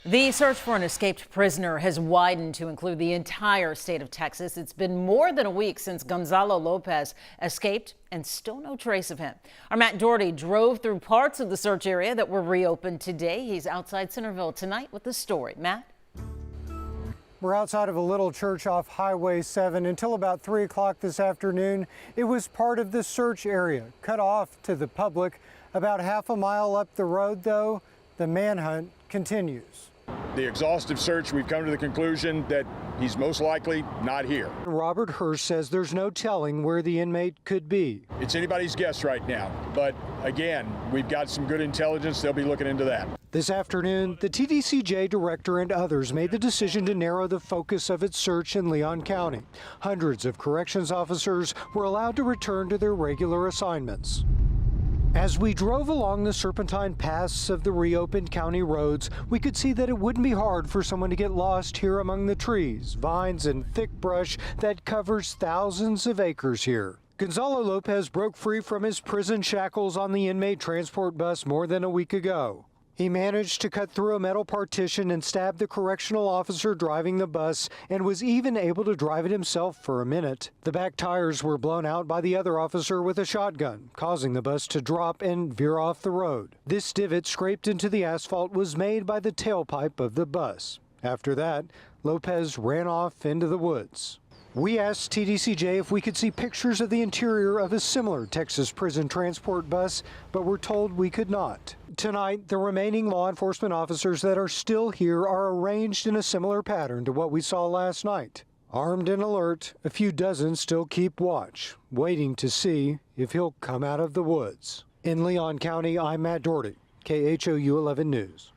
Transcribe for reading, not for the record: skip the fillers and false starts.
The search for an escaped prisoner has widened to include the entire state of Texas. It's been more than a week since Gonzalo Lopez escaped and still no trace of him. Our Matt Doherty drove through parts of the search area that were reopened today. He's outside Centerville tonight with the story. Matt? We're outside of a little church off Highway 7 until about 3 o'clock this afternoon. It was part of the search area, cut off to the public. About half a mile up the road, though, the manhunt continues. The exhaustive search, we've come to the conclusion that he's most likely not here. Robert Hirsch says there's no telling where the inmate could be. It's anybody's guess right now, but again, we've got some good intelligence. They'll be looking into that. This afternoon, the TDCJ director and others made the decision to narrow the focus of its search in Leon County. Hundreds of corrections officers were allowed to return to their regular assignments. As we drove along the serpentine paths of the reopened county roads, we could see that it wouldn't be hard for someone to get lost here among the trees, vines, and thick brush that covers thousands of acres here. Gonzalo Lopez broke free from his prison shackles on the inmate transport bus more than a week ago. He managed to cut through a metal partition and stab the correctional officer driving the bus, and was even able to drive it himself for a minute. The back tires were blown out by the other officer with a shotgun, causing the bus to drop and veer off the road. This divot scraped into the asphalt was made by the tailpipe of the bus. After that, Lopez ran off into the woods. We asked TDCJ if we could see pictures of the interior of a similar Texas prison transport bus, but were told we could not. Tonight, the remaining law enforcement officers that are still here are arranged in a similar pattern to what we saw last night. Armed and alert, a few dozen still keep watch, waiting to see if he'll come out of the woods. In Leon County, I'm Matt Doherty, KHOU 11 News.